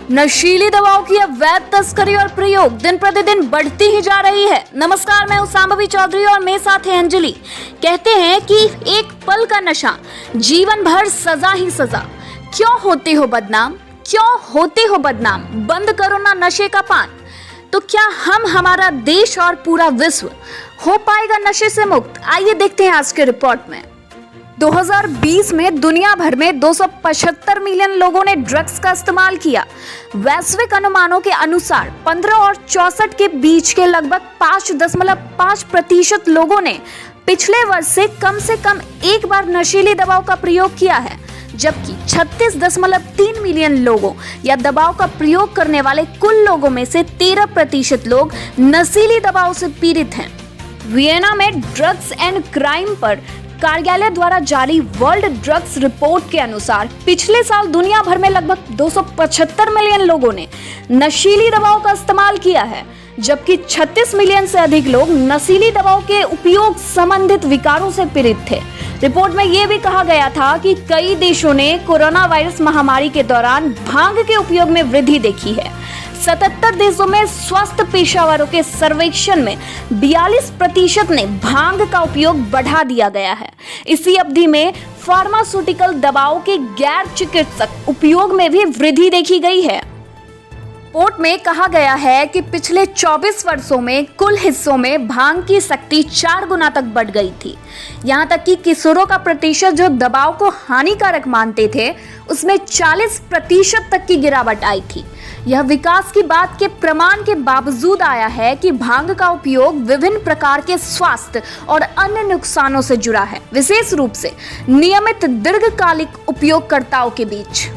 नशीली दवाओं की अवैध तस्करी और प्रयोग दिन प्रतिदिन बढ़ती ही जा रही है। नमस्कार, मैं हूं सांभवी चौधरी और मेरे साथ है अंजलि। कहते हैं कि एक पल का नशा, जीवन भर सजा ही सजा। क्यों होते हो बदनाम, क्यों होते हो बदनाम? बंद करो ना नशे का पान। तो क्या हम, हमारा देश और पूरा विश्व हो पाएगा नशे से मुक्त? आइए देखते हैं आज के रिपोर्ट में। 2020 में दुनिया भर में 275 मिलियन लोगों ने ड्रग्स का इस्तेमाल किया। वैश्विक अनुमानों के अनुसार 15 और 64 के बीच के लगभग 5.5% लोगों ने पिछले वर्ष से कम एक बार नशीली दवाओं का प्रयोग किया है, जबकि 36.3 मिलियन लोगों या दवाओं का प्रयोग करने वाले कुल लोगों में से 13% लोग नशीली दवाओं से पीड़ित हैं। वियना में ड्रग्स एंड क्राइम पर कार्यालय द्वारा जारी वर्ल्ड ड्रग्स रिपोर्ट के अनुसार पिछले साल दुनिया भर में लगभग 275 मिलियन लोगों ने नशीली दवाओं का इस्तेमाल किया है, जबकि 36 मिलियन से अधिक लोग नशीली दवाओं के उपयोग संबंधित विकारों से पीड़ित थे। रिपोर्ट में यह भी कहा गया था कि कई देशों ने कोरोना वायरस महामारी के दौरान भांग के उपयोग में वृद्धि देखी है। 77 देशों में स्वास्थ्य पेशेवरों के सर्वेक्षण में 42% ने भांग का उपयोग बढ़ा दिया गया है। इसी अवधि में फार्मास्यूटिकल दवाओं के गैर चिकित्सक उपयोग में भी वृद्धि देखी गई है। रिपोर्ट में कहा गया है कि पिछले 24 वर्षों में कुल हिस्सों में भांग की शक्ति 4 गुना तक बढ़ गई थी। यहाँ तक कि किशोरों का प्रतिशत जो दवाओं को हानिकारक मानते थे, उसमें 40% तक की गिरावट आई थी। यह विकास की बात के प्रमाण के बावजूद आया है कि भांग का उपयोग विभिन्न प्रकार के स्वास्थ्य और अन्य नुकसानों से जुड़ा है, विशेष रूप से नियमित दीर्घकालिक उपयोगकर्ताओं के बीच।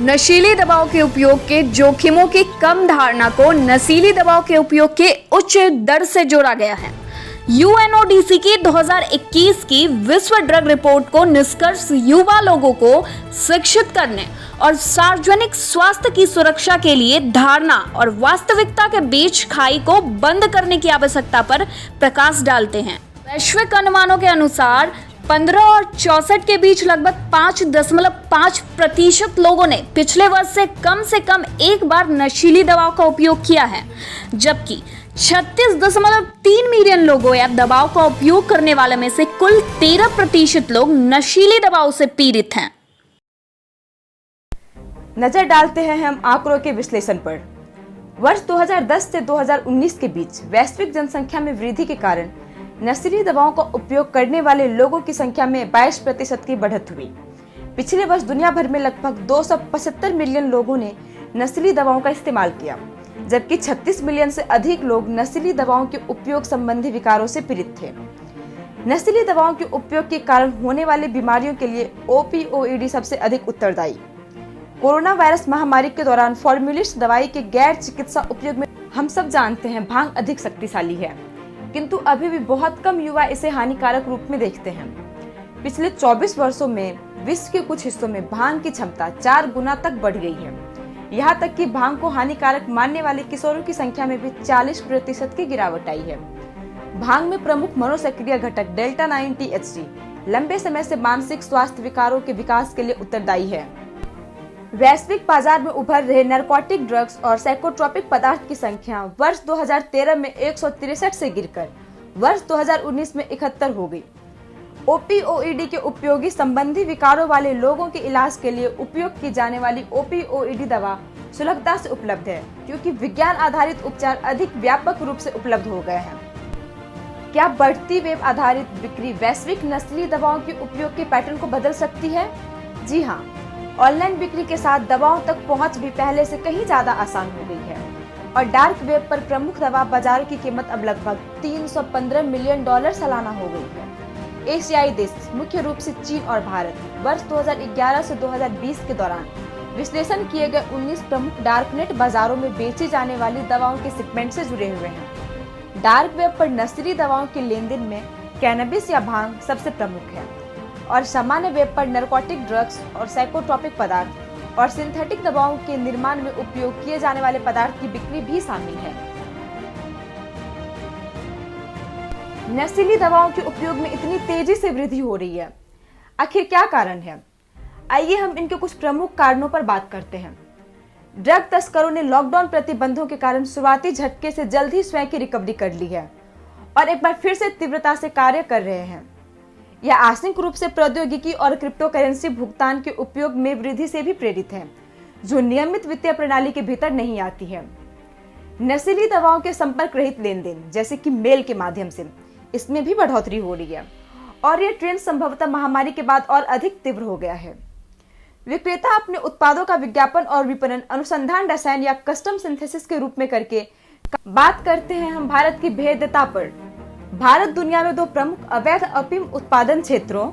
नशीली दवाओं के उपयोग के जोखिमों की कम धारणा को नशीली दवाओं के उपयोग के उच्च दर से जोड़ा गया है। UNODC की 2021 की विश्व ड्रग रिपोर्ट को निष्कर्ष युवा लोगों को शिक्षित करने और सार्वजनिक स्वास्थ्य की सुरक्षा के लिए धारणा और वास्तविकता के बीच खाई को बंद करने की आवश्यकता पर प्रकाश डालते हैं। वैश्विक अनुमानों के अनुसार 15 और 64 के बीच लगभग 5.5% लोगों ने पिछले वर्ष से कम एक बार नशीली दवाओं का उपयोग किया है, जबकि 36.3 मिलियन लोगों या दवाओं का उपयोग करने वाले में से कुल 13% लोग नशीली दवाओं से पीड़ित हैं। नजर डालते हैं हम आंकड़ों के विश्लेषण पर। वर्ष 2010 से 2019 के बीच वैश्विक जनसंख्या में वृद्धि के कारण नशीली दवाओं का उपयोग करने वाले लोगों की संख्या में 22% की बढ़त हुई। पिछले वर्ष दुनिया भर में लगभग 275 मिलियन लोगों ने नशीली दवाओं का इस्तेमाल किया, जबकि 36 मिलियन से अधिक लोग नशीली दवाओं के उपयोग संबंधी विकारों से पीड़ित थे। नशीली दवाओं के उपयोग के कारण होने वाली बीमारियों के लिए ओपीओईडी सबसे अधिक उत्तरदायी। कोरोना वायरस महामारी के दौरान फॉर्मुलिस्ट दवाई के गैर चिकित्सा उपयोग में हम सब जानते हैं भांग अधिक शक्तिशाली है, किंतु अभी भी बहुत कम युवा इसे हानिकारक रूप में देखते हैं। पिछले 24 वर्षों में विश्व के कुछ हिस्सों में भांग की क्षमता 4 गुना तक बढ़ गई है। यहाँ तक कि भांग को हानिकारक मानने वाले किशोरों की संख्या में भी 40% की गिरावट आई है। भांग में प्रमुख मनोसक्रिय घटक डेल्टा 9 THC लंबे समय से मानसिक स्वास्थ्य विकारों के विकास के लिए उत्तरदायी है। वैश्विक बाजार में उभर रहे नारकोटिक ड्रग्स और साइकोट्रोपिक पदार्थ की संख्या वर्ष 2013 में 163 से गिरकर वर्ष 2019 में 71 हो गई। ओपीओईडी के उपयोगी संबंधी विकारों वाले लोगों के इलाज के लिए उपयोग की जाने वाली ओपीओईडी दवा सुलभता से उपलब्ध है, क्योंकि विज्ञान आधारित उपचार अधिक व्यापक रूप से उपलब्ध हो गए हैं। क्या बढ़ती वेब आधारित बिक्री वैश्विक नस्ली दवाओं के उपयोग के पैटर्न को बदल सकती है? जी हाँ, ऑनलाइन बिक्री के साथ दवाओं तक पहुंच भी पहले से कहीं ज्यादा आसान हो गई है और डार्क वेब पर प्रमुख दवा बाजार की कीमत अब लगभग $315 मिलियन सालाना हो गई है। एशियाई देश, मुख्य रूप से चीन और भारत, वर्ष 2011 से 2020 के दौरान विश्लेषण किए गए 19 प्रमुख डार्कनेट बाजारों में बेची जाने वाली दवाओं के सेगमेंट से जुड़े हुए हैं। डार्क वेब पर नशीली दवाओं के लेन देन में कैनबिस या भांग सबसे प्रमुख है और सामान्य वेब पर नारकोटिक ड्रग्स और साइकोट्रोपिक पदार्थ और सिंथेटिक दवाओं के निर्माण में उपयोग किए जाने वाले पदार्थ की बिक्री भी शामिल है। नशीली दवाओं के उपयोग में इतनी तेजी से वृद्धि हो रही है, आखिर क्या कारण है? आइए हम इनके कुछ प्रमुख कारणों पर बात करते हैं। ड्रग तस्करों ने लॉकडाउन प्रतिबंधों के कारण शुरुआती झटके से जल्द ही स्वयं की रिकवरी कर ली है और एक बार फिर से तीव्रता से कार्य कर रहे हैं। यह आंशिक रूप से प्रौद्योगिकी और क्रिप्टो करेंसी भुगतान के उपयोग में वृद्धि से भी प्रेरित है, जो नियमित वित्तीय प्रणाली के भीतर नहीं आती है। नशीली दवाओं के संपर्क रहित लेन देन जैसे कि मेल के माध्यम से इसमें भी बढ़ोतरी हो रही है और यह ट्रेंड संभवतः महामारी के बाद और अधिक तीव्र हो गया है। विक्रेता अपने उत्पादों का विज्ञापन और विपणन अनुसंधान, रसायन या कस्टम सिंथेसिस के रूप में करके बात करते हैं हम भारत की भेद्यता पर। भारत दुनिया में दो प्रमुख अवैध अफीम उत्पादन क्षेत्रों,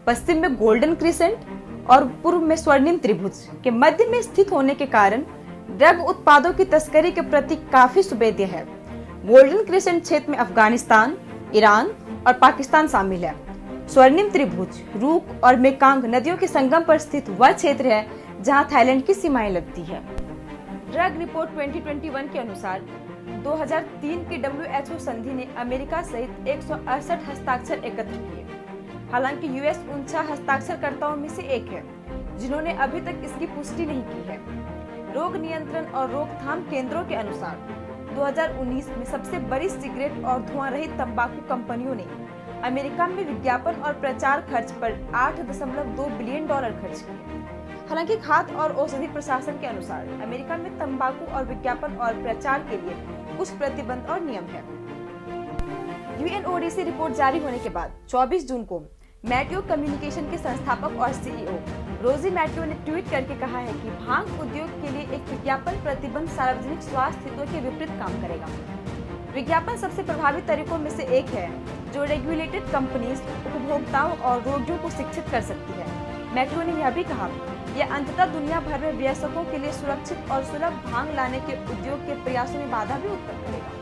पश्चिम में गोल्डन क्रिसेंट और पूर्व में स्वर्णिम त्रिभुज के मध्य में स्थित होने के कारण ड्रग उत्पादों की तस्करी के प्रति काफी सुवेद्य है। गोल्डन क्रिसेंट क्षेत्र में अफगानिस्तान, ईरान और पाकिस्तान शामिल है। स्वर्णिम त्रिभुज रूक और मेकांग नदियों के संगम पर स्थित वह क्षेत्र है जहां थाईलैंड की सीमाएं लगती है। ड्रग रिपोर्ट 2021 के अनुसार 2003 की WHO संधि ने अमेरिका सहित 168 हस्ताक्षर एकत्र किए। हालांकि यूएस 49 हस्ताक्षरकर्ताओं में से एक है जिन्होंने अभी तक इसकी पुष्टि नहीं की है। रोग नियंत्रण और रोकथाम केंद्रों के अनुसार 2019 में सबसे बड़ी सिगरेट और धुआं रहित तंबाकू कंपनियों ने अमेरिका में विज्ञापन और प्रचार खर्च पर $8.2 बिलियन खर्च किए। हालांकि खाद्य और औषधि प्रशासन के अनुसार अमेरिका में तंबाकू और विज्ञापन और प्रचार के लिए कुछ प्रतिबंध और नियम है। UNODC रिपोर्ट जारी होने के बाद 24 जून को मैटियो कम्युनिकेशन के संस्थापक और CEO रोजी मैटियो ने ट्वीट करके कहा है कि भांग उद्योग के लिए एक विज्ञापन प्रतिबंध सार्वजनिक स्वास्थ्य हितों के विपरीत काम करेगा। विज्ञापन सबसे प्रभावी तरीकों में से एक है जो रेगुलेटेड कंपनीज उपभोक्ताओं और रोगियों को शिक्षित कर सकती है। मैटियो ने यह भी कहा, यह अंततः दुनिया भर में वयस्कों के लिए सुरक्षित और सुलभ भांग लाने के उद्योग के प्रयासों में बाधा भी उत्पन्न करेगा।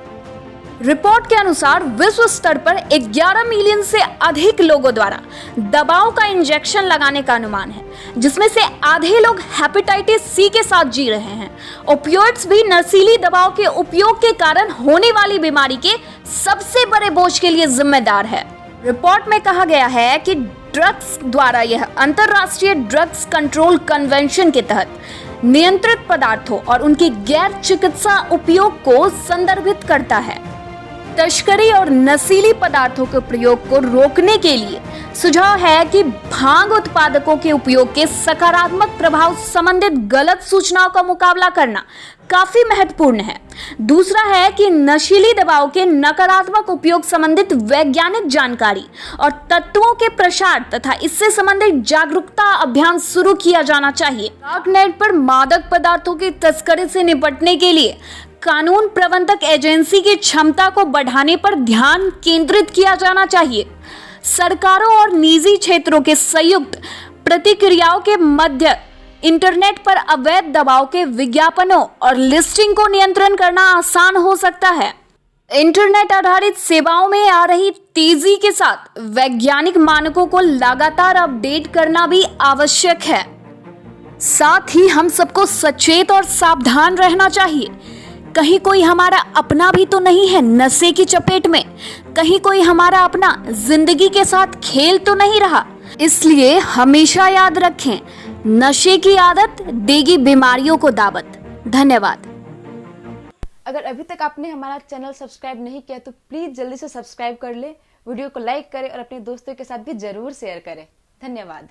रिपोर्ट के अनुसार विश्व स्तर पर 11 मिलियन से अधिक लोगों द्वारा दवाओं का इंजेक्शन लगाने का अनुमान है, जिसमें से आधे लोग हेपेटाइटिस सी के साथ जी रहे हैं। ओपियोइड्स भी नशीली दवाओं के उपयोग के कारण होने वाली बीमारी के सबसे बड़े बोझ के लिए जिम्मेदार है। रिपोर्ट में कहा गया है कि ड्रग्स द्वारा यह अंतर्राष्ट्रीय ड्रग्स कंट्रोल कन्वेंशन के तहत नियंत्रित पदार्थों और उनके गैर चिकित्सा उपयोग को संदर्भित करता है। तस्करी और नशीली पदार्थों के प्रयोग को रोकने के लिए सुझाव है कि भांग उत्पादकों के उपयोग के सकारात्मक प्रभाव संबंधित गलत सूचनाओं का मुकाबला करना काफी महत्वपूर्ण है। दूसरा है कि नशीली दवाओं के नकारात्मक उपयोग संबंधित वैज्ञानिक जानकारी और तत्वों के प्रसार तथा इससे संबंधित जागरूकता अभियान शुरू किया जाना चाहिए। डार्कनेट पर मादक पदार्थों की तस्करी से निपटने के लिए कानून प्रबंधक एजेंसी की क्षमता को बढ़ाने पर ध्यान केंद्रित किया जाना चाहिए। सरकारों और निजी क्षेत्रों के संयुक्त प्रतिक्रियाओं के मध्य इंटरनेट पर अवैध दवाओं के विज्ञापनों और लिस्टिंग को नियंत्रण करना आसान हो सकता है। इंटरनेट आधारित सेवाओं में आ रही तेजी के साथ वैज्ञानिक मानकों को लगातार अपडेट करना भी आवश्यक है। साथ ही हम सबको सचेत और सावधान रहना चाहिए। कहीं कोई हमारा अपना भी तो नहीं है नशे की चपेट में, कहीं कोई हमारा अपना जिंदगी के साथ खेल तो नहीं रहा। इसलिए हमेशा याद रखें, नशे की आदत देगी बीमारियों को दावत। धन्यवाद। अगर अभी तक आपने हमारा चैनल सब्सक्राइब नहीं किया तो प्लीज जल्दी से सब्सक्राइब कर ले, वीडियो को लाइक करें और अपने दोस्तों के साथ भी जरूर शेयर करें। धन्यवाद।